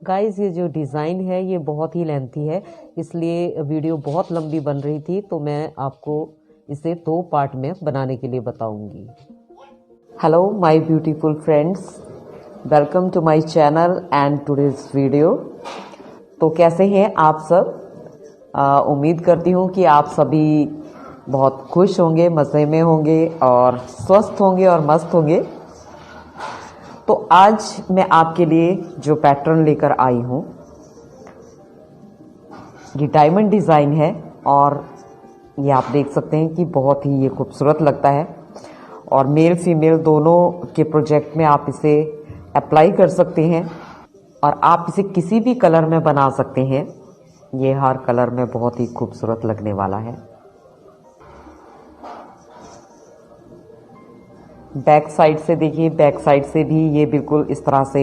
Guys ये जो design है ये बहुत ही लेंथी है, इसलिए वीडियो बहुत लंबी बन रही थी, तो मैं आपको इसे 2 पार्ट में बनाने के लिए बताऊंगी। Hello my beautiful friends, welcome to my channel and today's video. तो कैसे हैं आप सब? उम्मीद करती हूँ कि आप सभी बहुत खुश होंगे, मज़े में होंगे और स्वस्थ होंगे और मस्त होंगे। तो आज मैं आपके लिए जो पैटर्न लेकर आई हूँ ये डायमंड डिज़ाइन है और ये आप देख सकते हैं कि बहुत ही ये खूबसूरत लगता है और मेल फीमेल दोनों के प्रोजेक्ट में आप इसे अप्लाई कर सकते हैं और आप इसे किसी भी कलर में बना सकते हैं। ये हर कलर में बहुत ही खूबसूरत लगने वाला है। बैक साइड से देखिए, बैक साइड से भी ये बिल्कुल इस तरह से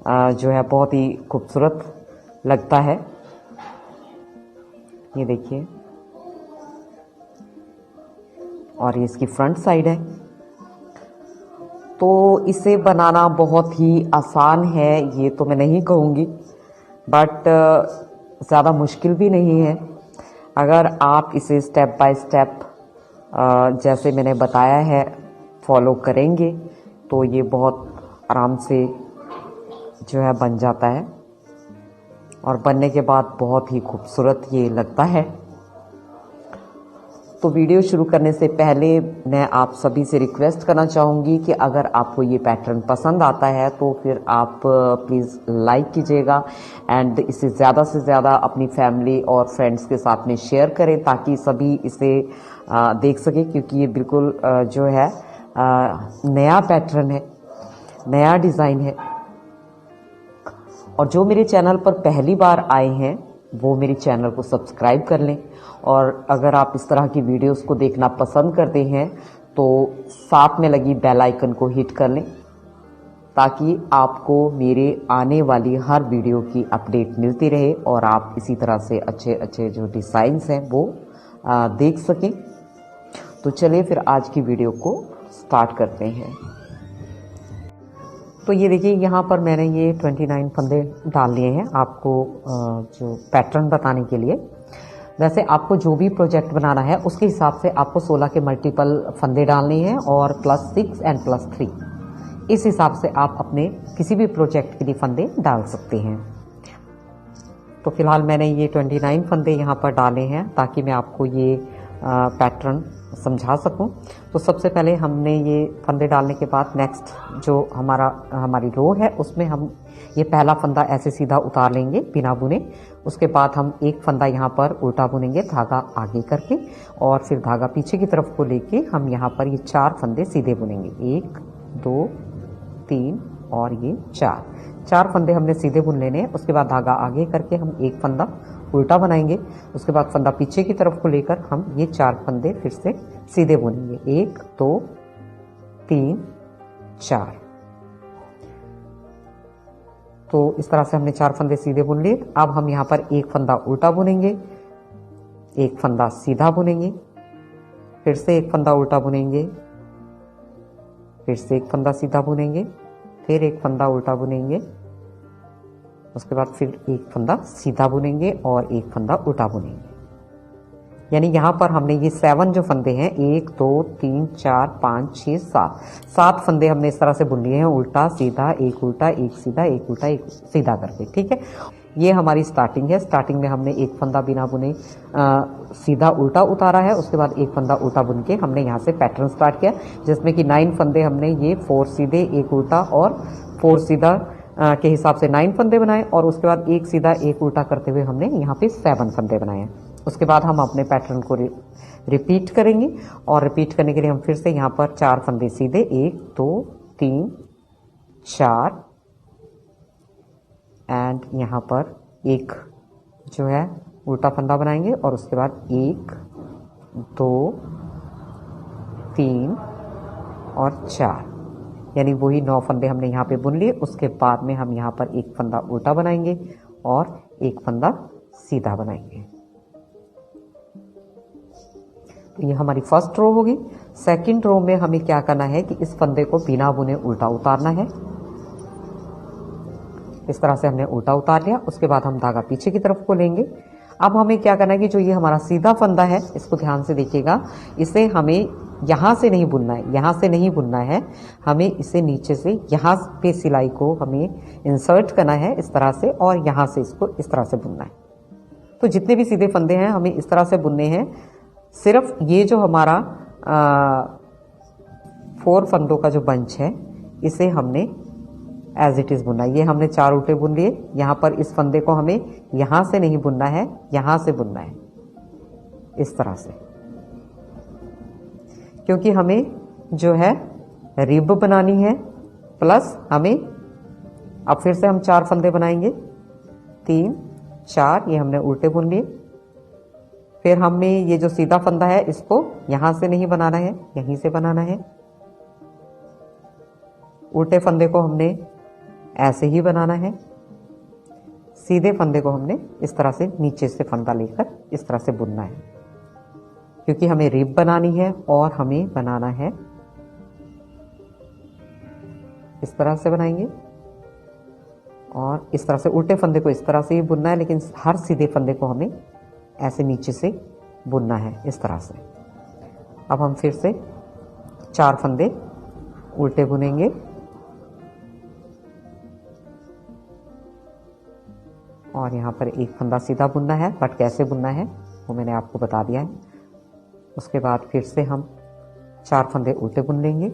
जो है बहुत ही खूबसूरत लगता है। ये देखिए, और ये इसकी फ्रंट साइड है। तो इसे बनाना बहुत ही आसान है ये तो मैं नहीं कहूँगी, बट ज़्यादा मुश्किल भी नहीं है। अगर आप इसे स्टेप बाय स्टेप जैसे मैंने बताया है फॉलो करेंगे तो ये बहुत आराम से जो है बन जाता है और बनने के बाद बहुत ही खूबसूरत ये लगता है। तो वीडियो शुरू करने से पहले मैं आप सभी से रिक्वेस्ट करना चाहूँगी कि अगर आपको ये पैटर्न पसंद आता है तो फिर आप प्लीज़ लाइक कीजिएगा एंड इसे ज़्यादा से ज़्यादा अपनी फैमिली और फ्रेंड्स के साथ में शेयर करें ताकि सभी इसे देख सकें, क्योंकि ये बिल्कुल जो है नया पैटर्न है, नया डिज़ाइन है। और जो मेरे चैनल पर पहली बार आए हैं वो मेरे चैनल को सब्सक्राइब कर लें और अगर आप इस तरह की वीडियोस को देखना पसंद करते हैं तो साथ में लगी बेल आइकन को हिट कर लें ताकि आपको मेरे आने वाली हर वीडियो की अपडेट मिलती रहे और आप इसी तरह से अच्छे अच्छे जो डिज़ाइंस हैं वो देख सकें। तो चलिए फिर आज की वीडियो को स्टार्ट करते हैं। तो ये देखिए, यहाँ पर मैंने ये 29 फंदे डाल लिए हैं आपको जो पैटर्न बताने के लिए। वैसे आपको जो भी प्रोजेक्ट बनाना है उसके हिसाब से आपको 16 के मल्टीपल फंदे डालने हैं और +6 एंड +3 इस हिसाब से आप अपने किसी भी प्रोजेक्ट के लिए फंदे डाल सकते हैं। तो फिलहाल मैंने ये 29 फंदे यहाँ पर डाले हैं ताकि मैं आपको ये पैटर्न समझा सकूं। तो सबसे पहले हमने ये फंदे डालने के बाद नेक्स्ट जो हमारी रो है उसमें हम ये पहला फंदा ऐसे सीधा उतार लेंगे बिना बुने। उसके बाद हम एक फंदा यहाँ पर उल्टा बुनेंगे धागा आगे करके और फिर धागा पीछे की तरफ को लेके हम यहाँ पर ये 4 फंदे सीधे बुनेंगे। 1 2 3 और ये 4 फंदे हमने सीधे बुन लेने हैं। उसके बाद धागा आगे करके हम एक फंदा उल्टा बनाएंगे। उसके बाद फंदा पीछे की तरफ को लेकर हम ये 4 फंदे फिर से सीधे बुनेंगे। 1 2 3 4। तो इस तरह से हमने 4 फंदे सीधे बुन लिए। अब हम यहाँ पर एक फंदा उल्टा बुनेंगे, एक फंदा सीधा बुनेंगे, फिर से एक फंदा उल्टा बुनेंगे, फिर से एक फंदा सीधा बुनेंगे, फिर एक फंदा उल्टा बुनेंगे, उसके बाद फिर एक फंदा सीधा बुनेंगे और एक फंदा उल्टा बुनेंगे। यानी यहाँ पर हमने ये 7 जो फंदे हैं 1 2 3 4 5 6 7 फंदे हमने इस तरह से बुन लिए हैं, उल्टा सीधा, एक उल्टा एक सीधा, एक उल्टा एक सीधा करके। ठीक है, ये हमारी स्टार्टिंग है। स्टार्टिंग में हमने एक फंदा बिना बुने सीधा उल्टा उतारा है। उसके बाद एक फंदा उल्टा बुन के हमने यहाँ से पैटर्न स्टार्ट किया जिसमें कि 9 फंदे हमने ये 4 सीधे एक उल्टा और 4 सीधा के हिसाब से 9 फंदे बनाए और उसके बाद एक सीधा एक उल्टा करते हुए हमने यहाँ पे 7 फंदे बनाए। उसके बाद हम अपने पैटर्न को रिपीट करेंगे और रिपीट करने के लिए हम फिर से यहाँ पर 4 फंदे सीधे 1 2 3 4 एंड यहाँ पर एक जो है उल्टा फंदा बनाएंगे और उसके बाद 1 2 3 और 4, यानी वही 9 फंदे हमने यहाँ पे बुन लिए। उसके बाद में हम यहाँ पर एक फंदा उल्टा बनाएंगे और एक फंदा सीधा बनाएंगे। तो ये हमारी फर्स्ट रो होगी। सेकंड रो में हमें क्या करना है कि इस फंदे को बिना बुने उल्टा उतारना है। इस तरह से हमने उल्टा उतार लिया। उसके बाद हम धागा पीछे की तरफ को लेंगे। अब हमें क्या करना है कि जो ये हमारा सीधा फंदा है, इसको ध्यान से देखिएगा, इसे हमें यहाँ से नहीं बुनना है, यहाँ से नहीं बुनना है, हमें इसे नीचे से यहाँ पे सिलाई को हमें इंसर्ट करना है इस तरह से, और यहाँ से इसको इस तरह से बुनना है। तो जितने भी सीधे फंदे हैं हमें इस तरह से बुनने हैं। सिर्फ ये जो हमारा 4 फंदों का जो बंच है, इसे हमने एज इट इज बुनना है। ये हमने 4 उल्टे बुन लिए। यहाँ पर इस फंदे को हमें यहाँ से नहीं बुनना है, यहाँ से बुनना है इस तरह से, क्योंकि हमें जो है रिब बनानी है, प्लस हमें अब फिर से हम 4 फंदे बनाएंगे, 3 4, ये हमने उल्टे बुन लिए। फिर हमें ये जो सीधा फंदा है इसको यहां से नहीं बनाना है, यहीं से बनाना है। उल्टे फंदे को हमने ऐसे ही बनाना है। सीधे फंदे को हमने इस तरह से नीचे से फंदा लेकर इस तरह से बुनना है, क्योंकि हमें रिब बनानी है और हमें बनाना है इस तरह से बनाएंगे, और इस तरह से उल्टे फंदे को इस तरह से ही बुनना है, लेकिन हर सीधे फंदे को हमें ऐसे नीचे से बुनना है इस तरह से। अब हम फिर से 4 फंदे उल्टे बुनेंगे, और यहाँ पर एक फंदा सीधा बुनना है, बट कैसे बुनना है वो मैंने आपको बता दिया है। उसके बाद फिर से हम 4 फंदे उल्टे बुन लेंगे,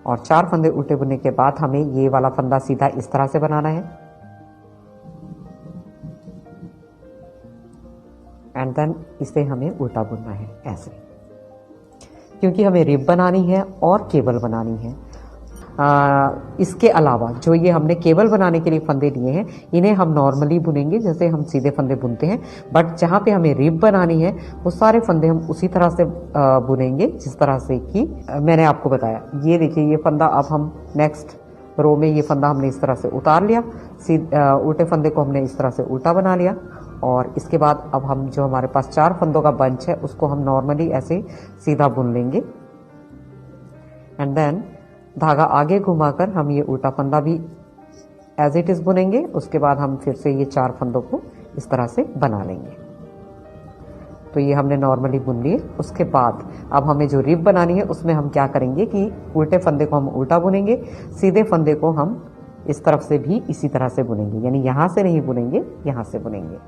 और 4 फंदे उल्टे बुनने के बाद हमें ये वाला फंदा सीधा इस तरह से बनाना है, एंड देन इसे हमें उल्टा बुनना है ऐसे, क्योंकि हमें रिब बनानी है और केबल बनानी है। इसके अलावा जो ये हमने केबल बनाने के लिए फंदे लिए हैं, इन्हें हम नॉर्मली बुनेंगे जैसे हम सीधे फंदे बुनते हैं, बट जहाँ पे हमें रिब बनानी है वो सारे फंदे हम उसी तरह से बुनेंगे जिस तरह से कि मैंने आपको बताया। ये देखिए, ये फंदा अब हम नेक्स्ट रो में ये फंदा हमने इस तरह से उतार लिया, उल्टे फंदे को हमने इस तरह से उल्टा बना लिया, और इसके बाद अब हम जो हमारे पास 4 फंदों का बंच है उसको हम नॉर्मली ऐसे सीधा बुन लेंगे, एंड देन धागा आगे घुमाकर हम ये उल्टा फंदा भी एज इट इज बुनेंगे। उसके बाद हम फिर से ये 4 फंदों को इस तरह से बना लेंगे। तो ये हमने नॉर्मली बुन लिए। उसके बाद अब हमें जो रिब बनानी है उसमें हम क्या करेंगे कि उल्टे फंदे को हम उल्टा बुनेंगे, सीधे फंदे को हम इस तरफ से भी इसी तरह से बुनेंगे, यानी यहां से नहीं बुनेंगे, यहां से बुनेंगे।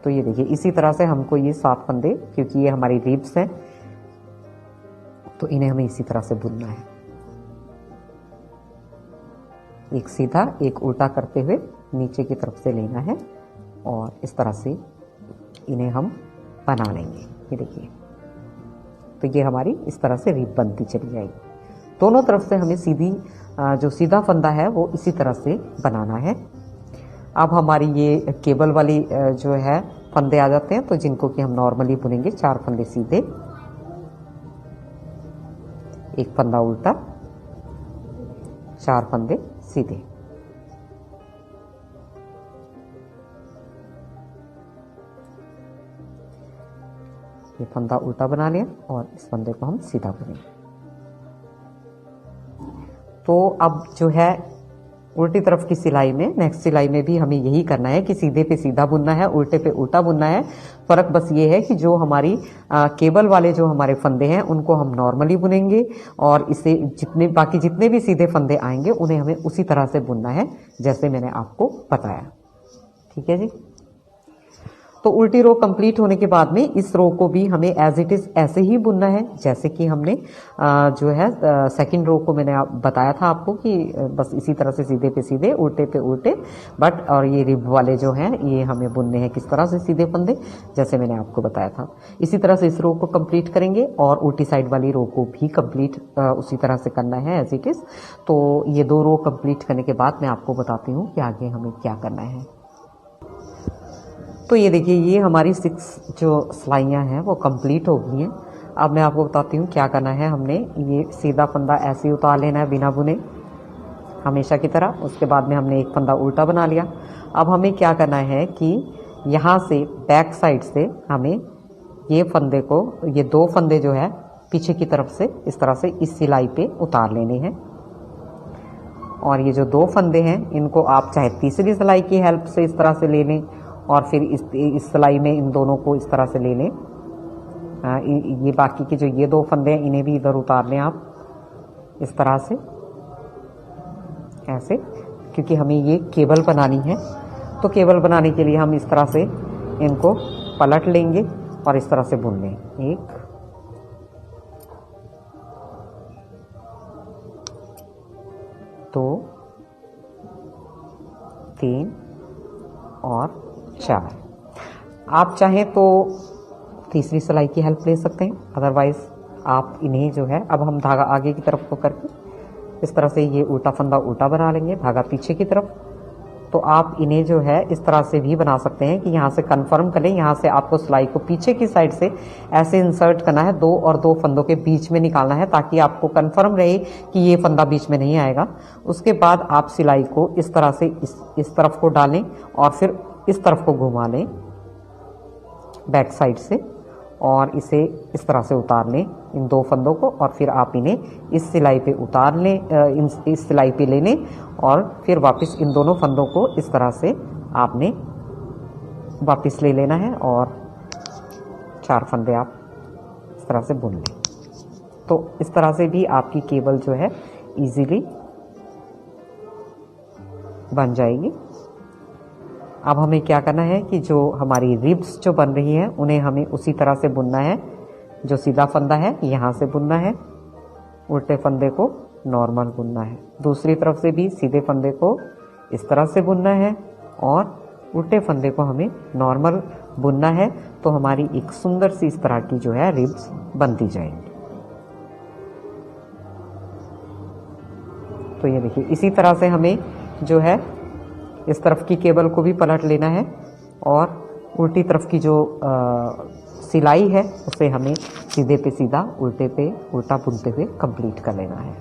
तो ये देखिए, इसी तरह से हमको ये 7 फंदे, क्योंकि ये हमारी रिब्स हैं तो इन्हें हमें इसी तरह से बुनना है, एक सीधा एक उल्टा करते हुए नीचे की तरफ से लेना है, और इस तरह से इन्हें हम बना लेंगे। ये देखिए, तो ये हमारी इस तरह से रिब बनती चली जाएगी। दोनों तरफ से हमें सीधी जो सीधा फंदा है वो इसी तरह से बनाना है। अब हमारी ये केबल वाली जो है फंदे आ जाते हैं, तो जिनको कि हम नॉर्मली बुनेंगे 4 फंदे सीधे, एक फंदा उल्टा, 4 फंदे सीधे। ये फंदा उल्टा बना लिया और इस फंदे को हम सीधा बुनेंगे। तो अब जो है उल्टी तरफ की सिलाई में, नेक्स्ट सिलाई में भी हमें यही करना है कि सीधे पे सीधा बुनना है, उल्टे पे उल्टा बुनना है। फर्क बस ये है कि जो हमारी केबल वाले जो हमारे फंदे हैं उनको हम नॉर्मली बुनेंगे, और इसे बाकी जितने भी सीधे फंदे आएंगे उन्हें हमें उसी तरह से बुनना है जैसे मैंने आपको बताया। ठीक है जी। तो उल्टी रो कंप्लीट होने के बाद में इस रो को भी हमें एज इट इज ऐसे ही बुनना है जैसे कि हमने जो है सेकंड रो को मैंने बताया था आपको कि बस इसी तरह से सीधे पे सीधे, उल्टे पे उल्टे, बट और ये रिब वाले जो हैं ये हमें बुनने हैं किस तरह से, सीधे फंदे, जैसे मैंने आपको बताया था। इसी तरह से इस रो को कंप्लीट करेंगे और उल्टी साइड वाली रो को भी कंप्लीट उसी तरह से करना है एज इट इज। तो ये 2 रो कंप्लीट करने के बाद मैं आपको बताती हूँ कि आगे हमें क्या करना है। तो ये देखिए, ये हमारी 6 जो सिलाइयाँ हैं वो कंप्लीट हो गई हैं। अब मैं आपको बताती हूँ क्या करना है। हमने ये सीधा फंदा ऐसे ही उतार लेना है बिना बुने, हमेशा की तरह। उसके बाद में हमने एक फंदा उल्टा बना लिया। अब हमें क्या करना है कि यहाँ से बैक साइड से हमें ये फंदे को, ये 2 फंदे जो है पीछे की तरफ से इस तरह से इस सिलाई पे उतार लेने हैं। और ये जो 2 फंदे हैं इनको आप चाहे तीसरी सिलाई की हेल्प से इस तरह से ले लें और फिर इस सिलाई में इन दोनों को इस तरह से ले लें। ये बाकी के जो ये 2 फंदे हैं इन्हें भी इधर उतार लें आप इस तरह से, ऐसे, क्योंकि हमें ये केबल बनानी है। तो केबल बनाने के लिए हम इस तरह से इनको पलट लेंगे और इस तरह से बुन लें। 1 2 3 और 4। आप चाहें तो तीसरी सिलाई की हेल्प ले सकते हैं, अदरवाइज आप इन्हें जो है, अब हम धागा आगे की तरफ को करके इस तरह से ये उल्टा फंदा उल्टा बना लेंगे, धागा पीछे की तरफ। तो आप इन्हें जो है इस तरह से भी बना सकते हैं कि यहाँ से कंफर्म करें, यहाँ से आपको सिलाई को पीछे की साइड से ऐसे इंसर्ट करना है, 2 और 2 फंदों के बीच में निकालना है ताकि आपको कंफर्म रहे कि ये फंदा बीच में नहीं आएगा। उसके बाद आप सिलाई को इस तरह से इस तरफ को डालें और फिर इस तरफ को घुमा लें बैक साइड से और इसे इस तरह से उतार लें इन 2 फंदों को, और फिर आप इन्हें इस सिलाई पे उतार लें, इस सिलाई पे ले लें और फिर वापस इन दोनों फंदों को इस तरह से आपने वापस ले लेना है और 4 फंदे आप इस तरह से बुन लें। तो इस तरह से भी आपकी केबल जो है इजीली बन जाएगी। अब हमें क्या करना है कि जो हमारी रिब्स जो बन रही हैं उन्हें हमें उसी तरह से बुनना है। जो सीधा फंदा है यहाँ से बुनना है, उल्टे फंदे को नॉर्मल बुनना है। दूसरी तरफ से भी सीधे फंदे को इस तरह से बुनना है और उल्टे फंदे को हमें नॉर्मल बुनना है। तो हमारी एक सुंदर सी इस तरह की जो है रिब्स बनती जाएंगी। तो ये देखिए, इसी तरह से हमें जो है इस तरफ की केबल को भी पलट लेना है और उल्टी तरफ की जो सिलाई है उसे हमें सीधे पे सीधा उल्टे पे उल्टा बुनते हुए कंप्लीट कर लेना है।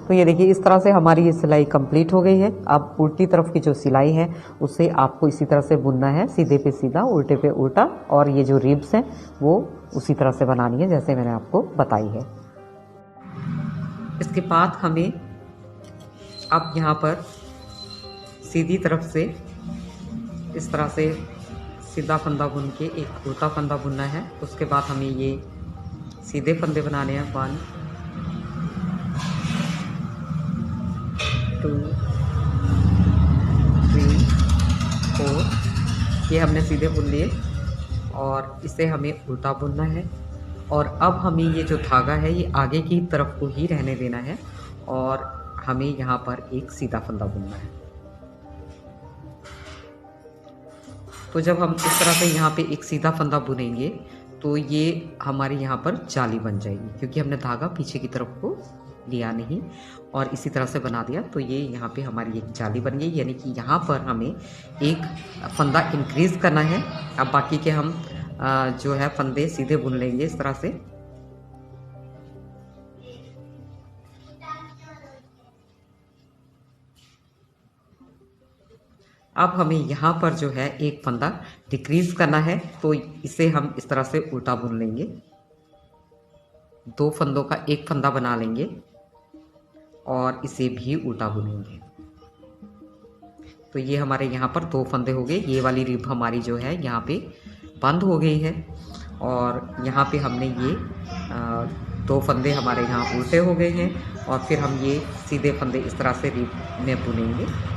तो ये देखिए, इस तरह से हमारी ये सिलाई कंप्लीट हो गई है। अब उल्टी तरफ की जो सिलाई है उसे आपको इसी तरह से बुनना है, सीधे पे सीधा उल्टे पे उल्टा, और ये जो रिब्स हैं वो उसी तरह से बनानी है जैसे मैंने आपको बताई है। इसके बाद हमें अब यहाँ पर सीधी तरफ से इस तरह से सीधा फंदा बुन के एक उल्टा फंदा बुनना है। उसके बाद हमें ये सीधे फंदे बनाने हैं। 1 2 3 4, ये हमने सीधे बुन लिए और इसे हमें उल्टा बुनना है। और अब हमें ये जो धागा है ये आगे की तरफ को ही रहने देना है और हमें यहाँ पर एक सीधा फंदा बुनना है। तो जब हम इस तरह से यहाँ पे एक सीधा फंदा बुनेंगे तो ये हमारी यहाँ पर जाली बन जाएगी, क्योंकि हमने धागा पीछे की तरफ को लिया नहीं और इसी तरह से बना दिया। तो ये यहाँ पे हमारी एक जाली बन गई, यानी कि यहाँ पर हमें एक फंदा इंक्रीज करना है। अब बाकी के हम जो है फंदे सीधे बुन लेंगे इस तरह से। अब हमें यहाँ पर जो है एक फंदा डिक्रीज करना है, तो इसे हम इस तरह से उल्टा बुन लेंगे। 2 फंदों का एक फंदा बना लेंगे और इसे भी उल्टा बुनेंगे। तो ये हमारे यहाँ पर 2 फंदे हो गए। ये वाली रिब हमारी जो है यहाँ पे बंद हो गई है और यहाँ पे हमने ये 2 फंदे हमारे यहाँ उल्टे हो गए हैं और फिर हम ये सीधे फंदे इस तरह से रिब में बुनेंगे।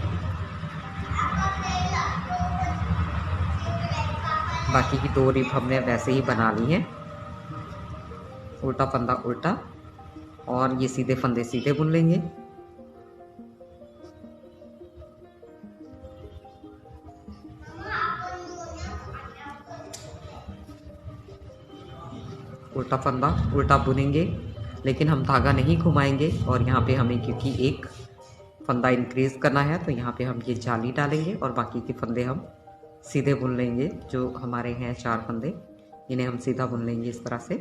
बाकी की 2 रिब हमने वैसे ही बना ली हैं, उल्टा फंदा उल्टा, और ये सीधे फंदे सीधे बुन लेंगे। उल्टा फंदा उल्टा बुनेंगे, लेकिन हम धागा नहीं घुमाएंगे और यहाँ पे हमें क्योंकि एक फंदा इंक्रीज करना है तो यहाँ पे हम ये जाली डालेंगे और बाकी के फंदे हम सीधे बुन लेंगे। जो हमारे हैं 4 फंदे, इन्हें हम सीधा बुन लेंगे इस तरह से।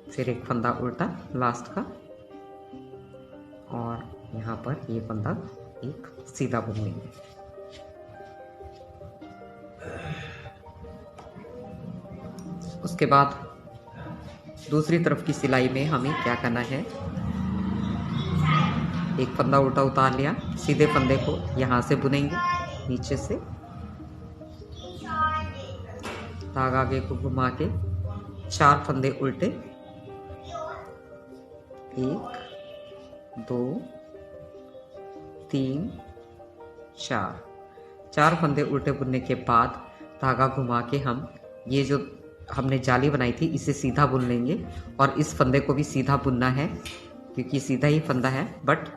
फिर एक फंदा उल्टा लास्ट का और यहाँ पर ये फंदा एक सीधा बुन लेंगे। उसके बाद दूसरी तरफ की सिलाई में हमें क्या करना है, एक फंदा उल्टा उतार लिया, सीधे फंदे को यहाँ से बुनेंगे नीचे से, धागा आगे को घुमा के 4 फंदे उल्टे, 1 2 3 4 फंदे उल्टे बुनने के बाद धागा घुमा के हम ये जो हमने जाली बनाई थी इसे सीधा बुन लेंगे, और इस फंदे को भी सीधा बुनना है क्योंकि सीधा ही फंदा है बट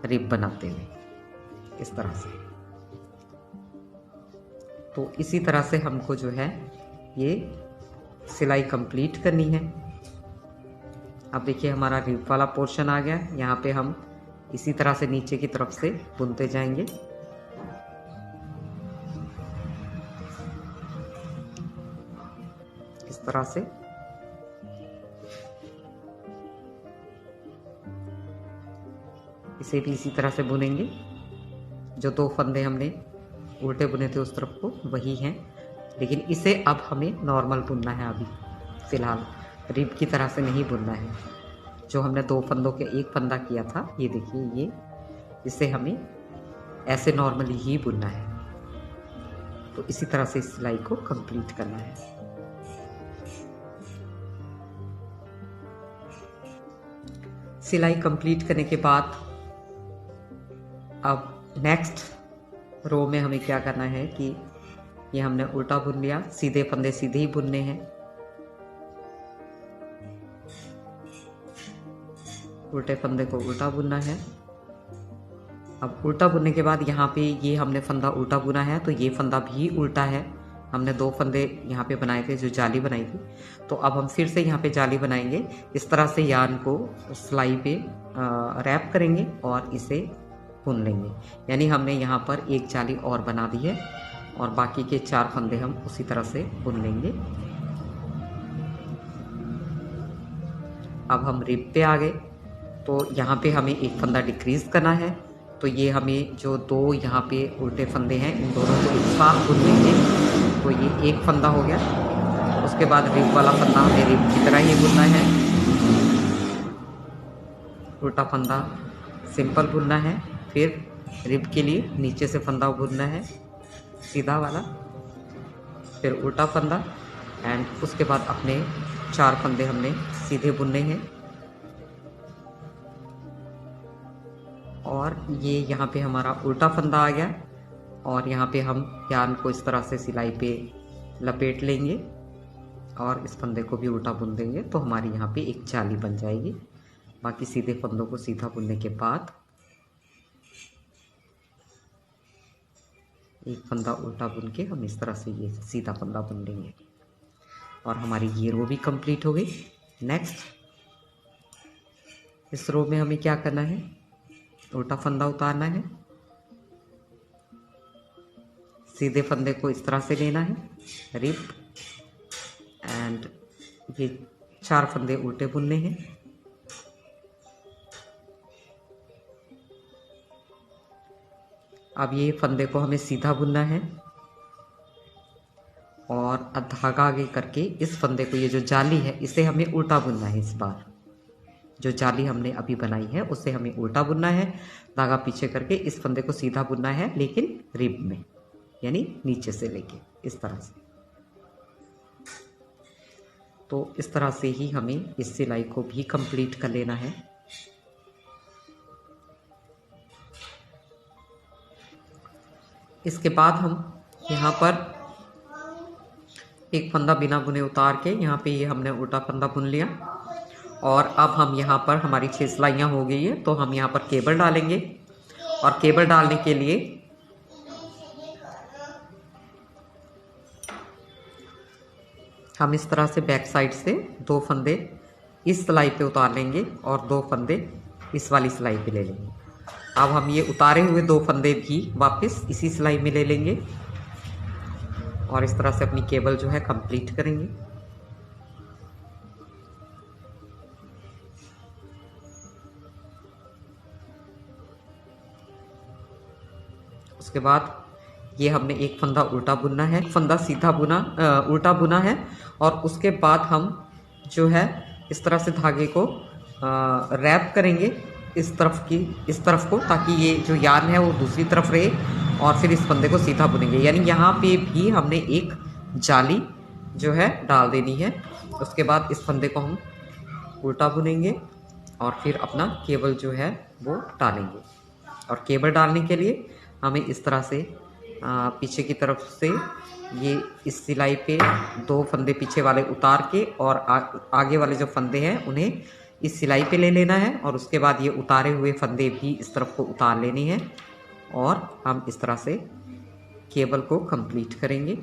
रिब बनाते हुए इस तरह से। तो इसी तरह से हमको जो है ये सिलाई कंप्लीट करनी है। अब देखिए हमारा रिब वाला पोर्शन आ गया, यहाँ पे हम इसी तरह से नीचे की तरफ से बुनते जाएंगे। इस तरह से इसे भी इसी तरह से बुनेंगे। जो 2 फंदे हमने उल्टे बुने थे उस तरफ को वही हैं, लेकिन इसे अब हमें नॉर्मल बुनना है। अभी फिलहाल रिब की तरह से नहीं बुनना है। जो हमने 2 फंदों के एक फंदा किया था, ये देखिए ये, इसे हमें ऐसे नॉर्मली ही बुनना है। तो इसी तरह से इस सिलाई को कंप्लीट करना है। सिलाई कंप्लीट करने के बाद अब नेक्स्ट रो में हमें क्या करना है कि ये हमने उल्टा बुन लिया, सीधे फंदे सीधे ही बुनने हैं। उल्टे फंदे को उल्टा बुनना है। अब उल्टा बुनने के बाद यहाँ पे ये हमने फंदा उल्टा बुना है तो ये फंदा भी उल्टा है। हमने 2 फंदे यहाँ पे बनाए थे जो जाली बनाई थी, तो अब हम फिर से यहाँ पे जाली बनाएंगे। इस तरह से यार्न को सिलाई पे रैप करेंगे और इसे बुन लेंगे। यानी हमने यहाँ पर एक जाली और बना दी है और बाकी के 4 फंदे हम उसी तरह से बुन लेंगे। अब हम रिब पे आ गए, तो यहाँ पे हमें एक फंदा डिक्रीज करना है। तो ये हमें जो 2 यहाँ पे उल्टे फंदे हैं इन दोनों को एक साथ बुन लेंगे। तो ये एक फंदा हो गया। उसके बाद रिब वाला फंदा हमें रिब की तरह ही बुनना है। उल्टा फंदा सिंपल बुनना है, फिर रिब के लिए नीचे से फंदा बुनना है सीधा वाला, फिर उल्टा फंदा, एंड उसके बाद अपने 4 फंदे हमने सीधे बुनने हैं। और ये यहाँ पे हमारा उल्टा फंदा आ गया और यहाँ पे हम यार्न को इस तरह से सिलाई पे लपेट लेंगे और इस फंदे को भी उल्टा बुन देंगे। तो हमारी यहाँ पे एक जाली बन जाएगी। बाकी सीधे फंदों को सीधा बुनने के बाद एक फंदा उल्टा बुन के हम इस तरह से ये सीधा फंदा बुन लेंगे और हमारी ये रो भी कंप्लीट हो गई। नेक्स्ट इस रो में हमें क्या करना है, उल्टा फंदा उतारना है, सीधे फंदे को इस तरह से लेना है, रिप, एंड ये 4 फंदे उल्टे बुनने हैं। अब ये फंदे को हमें सीधा बुनना है और धागा आगे करके इस फंदे को, ये जो जाली है इसे हमें उल्टा बुनना है। इस बार जो जाली हमने अभी बनाई है उसे हमें उल्टा बुनना है, धागा पीछे करके इस फंदे को सीधा बुनना है लेकिन रिब में, यानी नीचे से लेके इस तरह से। तो इस तरह से ही हमें इस सिलाई को भी कंप्लीट कर लेना है। इसके बाद हम यहाँ पर एक फंदा बिना बुने उतार के यहाँ पे ये हमने उल्टा फंदा बुन लिया और अब हम यहाँ पर हमारी 6 सिलाइयाँ हो गई है। तो हम यहाँ पर केबल डालेंगे और केबल डालने के लिए हम इस तरह से बैक साइड से 2 फंदे इस सिलाई पे उतार लेंगे और 2 फंदे इस वाली सिलाई पे ले लेंगे। अब हम ये उतारे हुए 2 फंदे भी वापस इसी सिलाई में ले लेंगे और इस तरह से अपनी केबल जो है कंप्लीट करेंगे। उसके बाद ये हमने एक फंदा उल्टा बुनना है, फंदा सीधा बुना उल्टा बुना है। और उसके बाद हम जो है इस तरह से धागे को रैप करेंगे इस तरफ को, ताकि ये जो यार्न है वो दूसरी तरफ रहे, और फिर इस फंदे को सीधा बुनेंगे। यानी यहाँ पे भी हमने एक जाली जो है डाल देनी है। उसके बाद इस फंदे को हम उल्टा बुनेंगे और फिर अपना केबल जो है वो डालेंगे। और केबल डालने के लिए हमें इस तरह से पीछे की तरफ से ये इस सिलाई पे 2 फंदे पीछे वाले उतार के और आगे वाले जो फंदे हैं उन्हें इस सिलाई पे ले लेना है। और उसके बाद ये उतारे हुए फंदे भी इस तरफ को उतार लेने हैं और हम इस तरह से केबल को कंप्लीट करेंगे।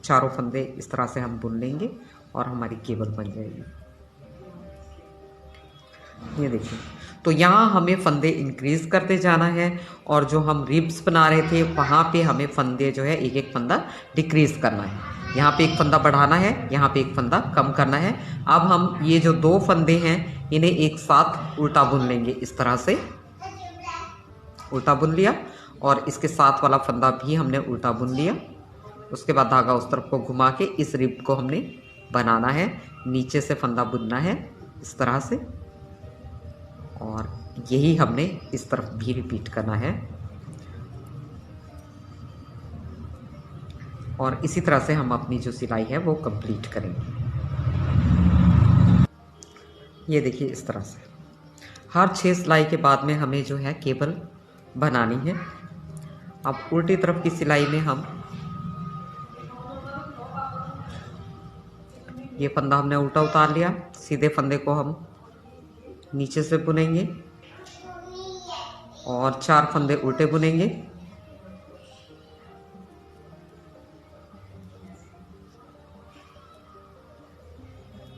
चारों फंदे इस तरह से हम बुन लेंगे और हमारी केबल बन जाएगी। ये देखिए, तो यहाँ हमें फंदे इंक्रीज करते जाना है, और जो हम रिब्स बना रहे थे वहाँ पे हमें फंदे जो है एक एक फंदा डिक्रीज करना है। यहाँ पे एक फंदा बढ़ाना है, यहाँ पे एक फंदा कम करना है। अब हम ये जो 2 फंदे हैं इन्हें एक साथ उल्टा बुन लेंगे। इस तरह से उल्टा बुन लिया और इसके साथ वाला फंदा भी हमने उल्टा बुन लिया। उसके बाद धागा उस तरफ को घुमा के इस रिब को हमने बनाना है, नीचे से फंदा बुनना है इस तरह से, और यही हमने इस तरफ भी रिपीट करना है। और इसी तरह से हम अपनी जो सिलाई है वो कंप्लीट करेंगे। ये देखिए, इस तरह से हर 6 सिलाई के बाद में हमें जो है केबल बनानी है। अब उल्टी तरफ की सिलाई में हम ये फंदा हमने उल्टा उतार लिया, सीधे फंदे को हम नीचे से बुनेंगे और 4 फंदे उल्टे बुनेंगे।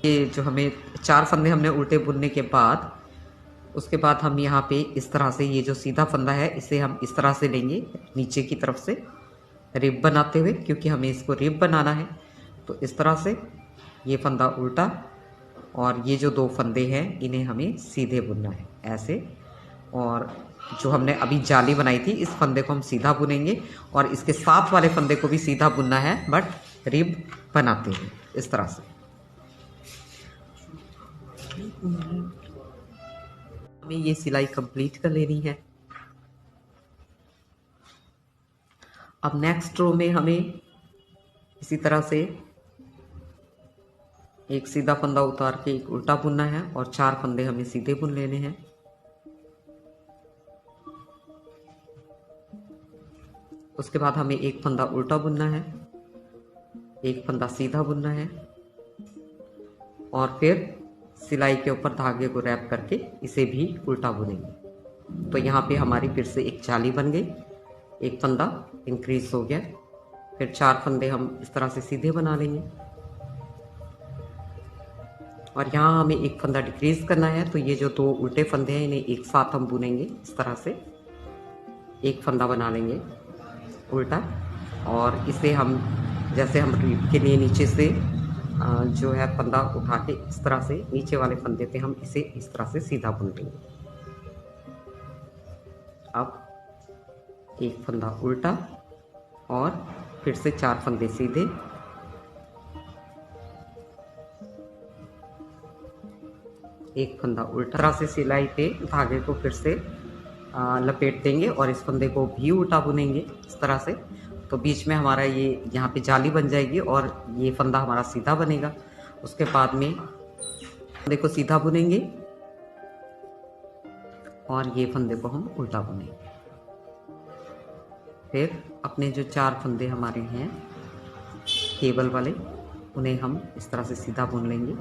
ये जो हमें 4 फंदे हमने उल्टे बुनने के बाद उसके बाद हम यहाँ पे इस तरह से ये जो सीधा फंदा है इसे हम इस तरह से लेंगे नीचे की तरफ से रिब बनाते हुए, क्योंकि हमें इसको रिब बनाना है। तो इस तरह से ये फंदा उल्टा और ये जो 2 फंदे हैं इन्हें हमें सीधे बुनना है ऐसे। और जो हमने अभी जाली बनाई थी इस फंदे को हम सीधा बुनेंगे और इसके साथ वाले फंदे को भी सीधा बुनना है, बट रिब बनाते हुए इस तरह से। हमें ये सिलाई कंप्लीट कर लेनी है। अब नेक्स्ट रो में हमें इसी तरह से एक सीधा फंदा उतार के एक उल्टा बुनना है और 4 फंदे हमें सीधे बुन लेने हैं। उसके बाद हमें एक फंदा उल्टा बुनना है, एक फंदा सीधा बुनना है और फिर सिलाई के ऊपर धागे को रैप करके इसे भी उल्टा बुनेंगे। तो यहाँ पे हमारी फिर से एक जाली बन गई, एक फंदा इंक्रीज हो गया, फिर 4 फंदे हम इस तरह से सीधे बना लेंगे और यहाँ हमें एक फंदा डिक्रीज करना है। तो ये जो 2 उल्टे फंदे हैं इन्हें एक साथ हम बुनेंगे इस तरह से, एक फंदा बना लेंगे उल्टा और इसे हम जैसे हम रिब के लिए नीचे से जो है फंदा उठा के इस तरह से नीचे वाले फंदे पे हम इसे इस तरह से सीधा बुन लेंगे। अब एक फंदा उल्टा और फिर से 4 फंदे सीधे, एक फंदा उल्टा। तरह से सिलाई पे धागे को फिर से लपेट देंगे और इस फंदे को भी उल्टा बुनेंगे इस तरह से। तो बीच में हमारा ये यहाँ पे जाली बन जाएगी और ये फंदा हमारा सीधा बनेगा। उसके बाद में फंदे को सीधा बुनेंगे और ये फंदे को हम उल्टा बुनेंगे। फिर अपने जो 4 फंदे हमारे हैं केबल वाले उन्हें हम इस तरह से सीधा बुन लेंगे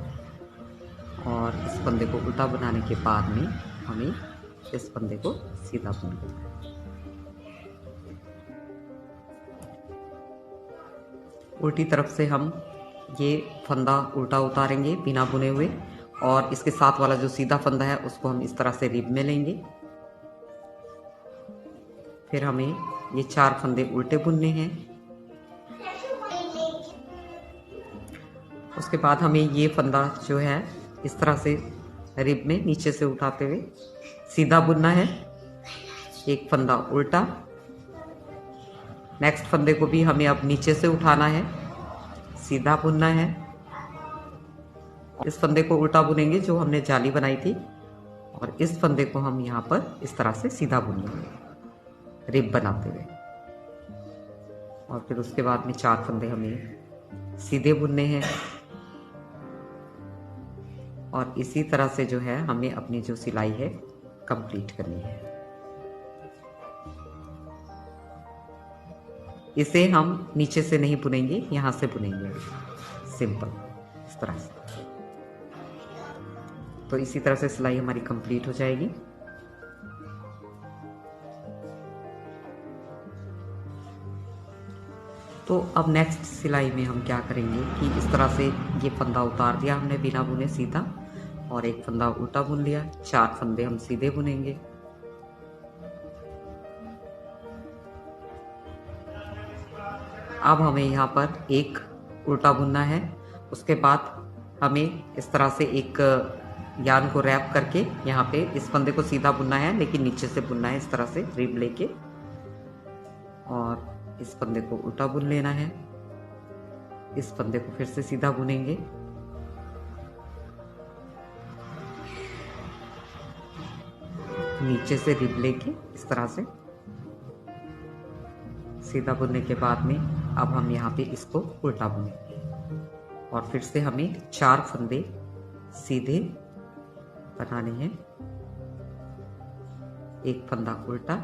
और इस फंदे को उल्टा बनाने के बाद में हमें इस फंदे को सीधा बुन लेंगे। उल्टी तरफ से हम ये फंदा उल्टा उतारेंगे बिना बुने हुए और इसके साथ वाला जो सीधा फंदा है उसको हम इस तरह से रिब में लेंगे। फिर हमें ये 4 फंदे उल्टे बुनने हैं। उसके बाद हमें ये फंदा जो है इस तरह से रिब में नीचे से उठाते हुए सीधा बुनना है, एक फंदा उल्टा नेक्स्ट फंदे को भी हमें अब नीचे से उठाना है, सीधा बुनना है। इस फंदे को उल्टा बुनेंगे जो हमने जाली बनाई थी, और इस फंदे को हम यहाँ पर इस तरह से सीधा बुनेंगे रिब बनाते हुए। और फिर उसके बाद में 4 फंदे हमें सीधे बुनने हैं, और इसी तरह से जो है हमें अपनी जो सिलाई है कंप्लीट करनी है। इसे हम नीचे से नहीं बुनेंगे, यहाँ से बुनेंगे सिंपल इस तरह से। तो इसी तरह से सिलाई हमारी कंप्लीट हो जाएगी। तो अब नेक्स्ट सिलाई में हम क्या करेंगे कि इस तरह से ये फंदा उतार दिया हमने बिना बुने सीधा, और एक फंदा उल्टा बुन लिया। 4 फंदे हम सीधे बुनेंगे। अब हमें यहाँ पर एक उल्टा बुनना है। उसके बाद हमें इस तरह से एक यार्न को रैप करके यहाँ पे इस फंदे को सीधा बुनना है, लेकिन नीचे से बुनना है इस तरह से रिब लेके, और इस फंदे को उल्टा बुन लेना है। इस फंदे को फिर से सीधा बुनेंगे, नीचे से रिब लेके इस तरह से सीधा बुनने के बाद में अब हम यहाँ पे इसको उल्टा बुनेंगे, और फिर से हमें 4 फंदे सीधे बनाने हैं। एक फंदा उल्टा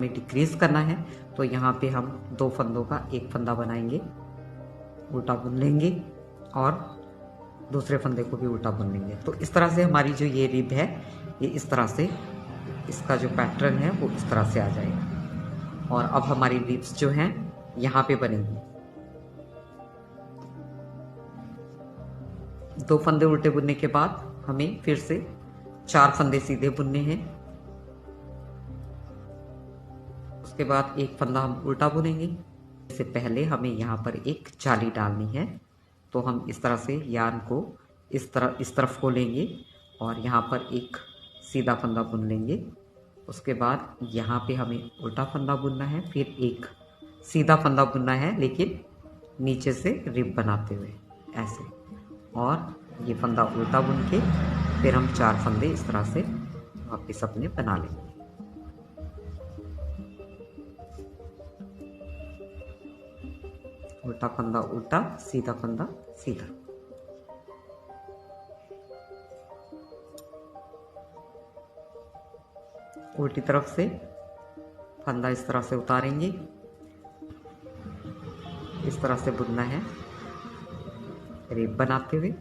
में डिक्रीज करना है, तो यहाँ पे हम 2 फंदों का एक फंदा बनाएंगे, उल्टा बुन लेंगे, और दूसरे फंदे को भी उल्टा बुन लेंगे। तो इस तरह से हमारी जो ये रिब है, ये इस तरह से इसका जो पैटर्न है वो इस तरह से आ जाएगा। और अब हमारी रिब्स जो हैं यहाँ पे बनेंगी। 2 फंदे उल्टे बुनने के बाद हमें फिर से 4 फंदे सीधे बुनने हैं। उसके बाद एक फंदा हम उल्टा बुनेंगे। इससे पहले हमें यहाँ पर एक जाली डालनी है, तो हम इस तरह से यार्न को इस तरफ को लेंगे, और यहाँ पर एक सीधा फंदा बुन लेंगे। उसके बाद यहाँ पे हमें उल्टा फंदा बुनना है, फिर एक सीधा फंदा बुनना है, लेकिन नीचे से रिब बनाते हुए ऐसे, और ये फंदा उल्टा बुन के फिर हम 4 फंदे इस तरह से वापस अपने बना लेंगे। उल्टा फंदा उल्टा, सीधा फंदा सीधा। उल्टी तरफ से फंदा इस तरह से उतारेंगे, इस तरह से बुनना है रिब बनाते हुए।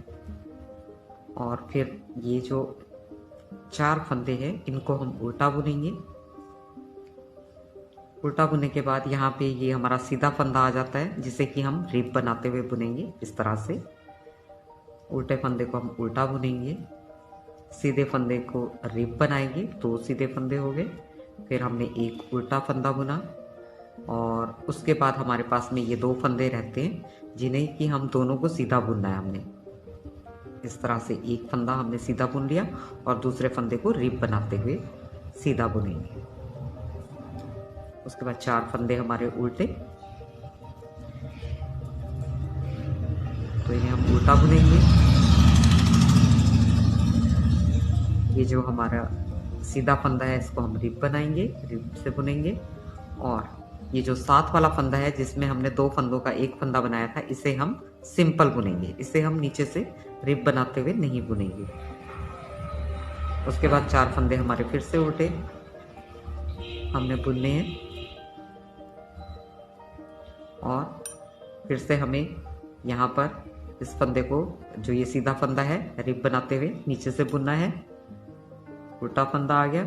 और फिर ये जो 4 फंदे हैं इनको हम उल्टा बुनेंगे। उल्टा बुनने के बाद यहाँ पे ये हमारा सीधा फंदा आ जाता है, जिसे कि हम रिब बनाते हुए बुनेंगे इस तरह से। उल्टे फंदे को हम उल्टा बुनेंगे, सीधे फंदे को रिब बनाएंगे, 2 सीधे फंदे हो गए। फिर हमने एक उल्टा फंदा बुना, और उसके बाद हमारे पास में ये 2 फंदे रहते हैं जिन्हें कि हम दोनों को सीधा बुनना है। हमने इस तरह से एक फंदा हमने सीधा बुन लिया, और दूसरे फंदे को रिब बनाते हुए सीधा बुनेंगे। उसके बाद 4 फंदे हमारे उल्टे, तो इन्हें हम उल्टा बुनेंगे। ये जो हमारा सीधा फंदा है इसको हम रिब बनाएंगे, रिब से बुनेंगे। और ये जो 7 वाला फंदा है जिसमें हमने 2 फंदों का एक फंदा बनाया था, इसे हम सिंपल बुनेंगे। इसे हम नीचे से रिब बनाते हुए नहीं बुनेंगे। उसके बाद 4 फंदे हमारे फिर से उल्टे हमने बुनने हैं, और फिर से हमें यहाँ पर इस फंदे को, जो ये सीधा फंदा है, रिब बनाते हुए नीचे से बुनना है। उल्टा फंदा आ गया,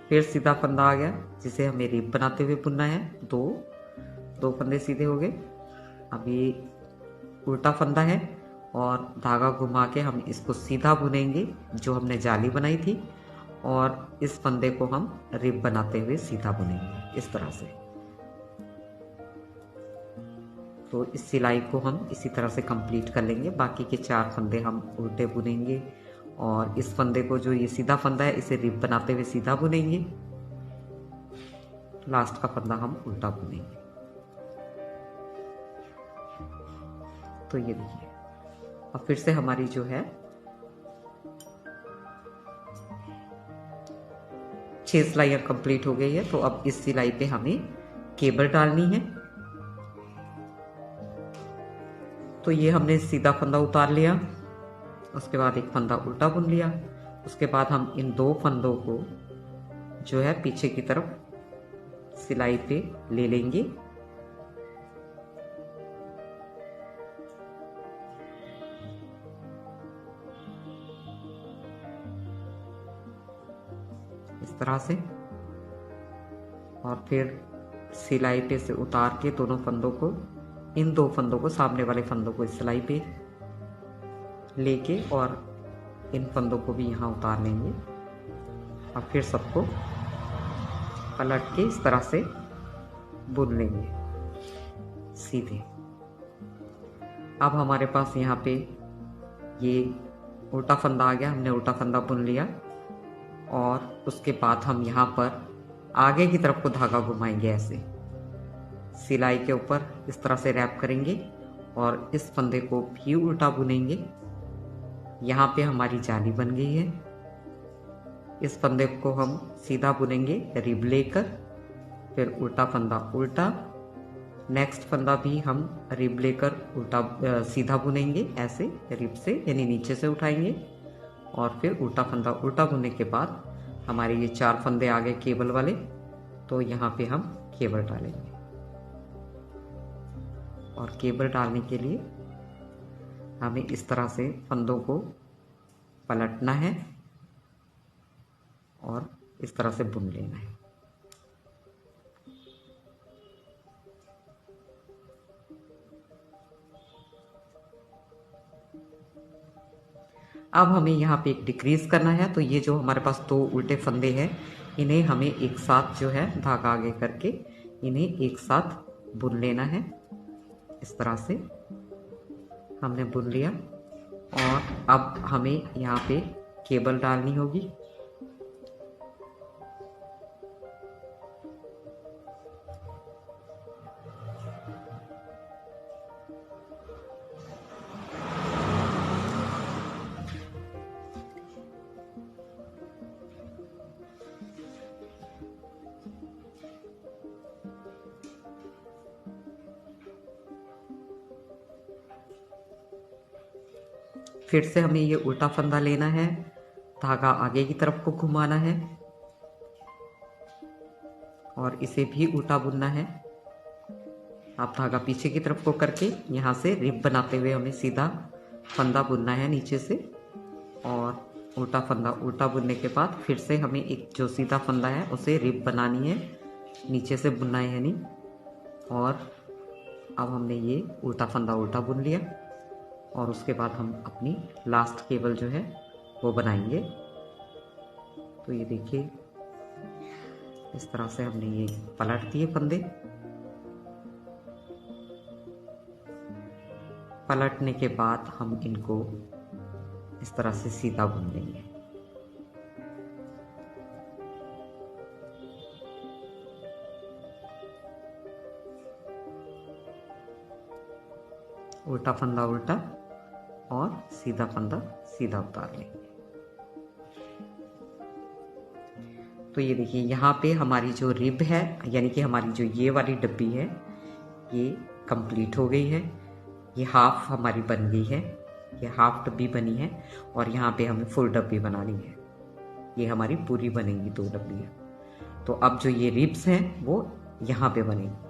फिर सीधा फंदा आ गया, जिसे हमें रिब बनाते हुए बुनना है। 2 फंदे सीधे हो गए। अब ये उल्टा फंदा है, और धागा घुमा के हम इसको सीधा बुनेंगे जो हमने जाली बनाई थी, और इस फंदे को हम रिब बनाते हुए सीधा बुनेंगे इस तरह से। तो इस सिलाई को हम इसी तरह से कंप्लीट कर लेंगे। बाकी के 4 फंदे हम उल्टे बुनेंगे, और इस फंदे को, जो ये सीधा फंदा है, इसे रिब बनाते हुए सीधा बुनेंगे। लास्ट का फंदा हम उल्टा बुनेंगे। तो ये देखिए अब फिर से हमारी जो है 6 सिलाइयाँ कंप्लीट हो गई है। तो अब इस सिलाई पे हमें केबल डालनी है। तो ये हमने सीधा फंदा उतार लिया, उसके बाद एक फंदा उल्टा बुन लिया। उसके बाद हम इन 2 फंदों को जो है पीछे की तरफ सिलाई पे ले लेंगे। इस तरह से, और फिर सिलाई पे से उतार के दोनों फंदों को, इन 2 फंदों को, सामने वाले फंदों को इस सिलाई पे लेके और इन फंदों को भी यहाँ उतार लेंगे। और फिर सबको पलट के इस तरह से बुन लेंगे सीधे। अब हमारे पास यहाँ पे ये उल्टा फंदा आ गया, हमने उल्टा फंदा बुन लिया। और उसके बाद हम यहाँ पर आगे की तरफ को धागा घुमाएंगे, ऐसे सिलाई के ऊपर इस तरह से रैप करेंगे और इस फंदे को भी उल्टा बुनेंगे। यहाँ पे हमारी जाली बन गई है। इस फंदे को हम सीधा बुनेंगे रिब लेकर, फिर उल्टा फंदा उल्टा, नेक्स्ट फंदा भी हम रिब लेकर उल्टा सीधा बुनेंगे, ऐसे रिब से यानी नीचे से उठाएंगे। और फिर उल्टा फंदा उल्टा बुनने के बाद हमारे ये 4 फंदे आ गए केबल वाले। तो यहाँ पे हम केबल डालेंगे, और केबल डालने के लिए हमें इस तरह से फंदों को पलटना है और इस तरह से बुन लेना है। अब हमें यहाँ पे एक डिक्रीज करना है। तो ये जो हमारे पास 2 उल्टे फंदे हैं, इन्हें हमें एक साथ जो है धागा आगे करके इन्हें एक साथ बुन लेना है। इस तरह से हमने बुन लिया, और अब हमें यहाँ पे केबल डालनी होगी। फिर से हमें ये उल्टा फंदा लेना है, धागा आगे की तरफ को घुमाना है और इसे भी उल्टा बुनना है। आप धागा पीछे की तरफ को करके यहाँ से रिब बनाते हुए हमें सीधा फंदा बुनना है नीचे से, और उल्टा फंदा उल्टा बुनने के बाद फिर से हमें एक जो सीधा फंदा है उसे रिब बनानी है, नीचे से बुनना है यानी। और अब हमने ये उल्टा फंदा उल्टा बुन लिया, और उसके बाद हम अपनी लास्ट केबल जो है वो बनाएंगे। तो ये देखिए इस तरह से हमने ये पलट दिए फंदे। पलटने के बाद हम इनको इस तरह से सीधा बुन लेंगे। उल्टा फंदा उल्टा और सीधा फंदा सीधा उतार लेंगे। तो ये देखिए यहाँ पे हमारी जो रिब है, यानी कि हमारी जो ये वाली डब्बी है, ये कंप्लीट हो गई है। ये हाफ हमारी बन गई है, ये हाफ डब्बी बनी है, और यहाँ पे हमें फुल डब्बी बनानी है। ये हमारी पूरी बनेगी 2 डब्बियाँ। तो अब जो ये रिब्स हैं वो यहाँ पे बनेंगी।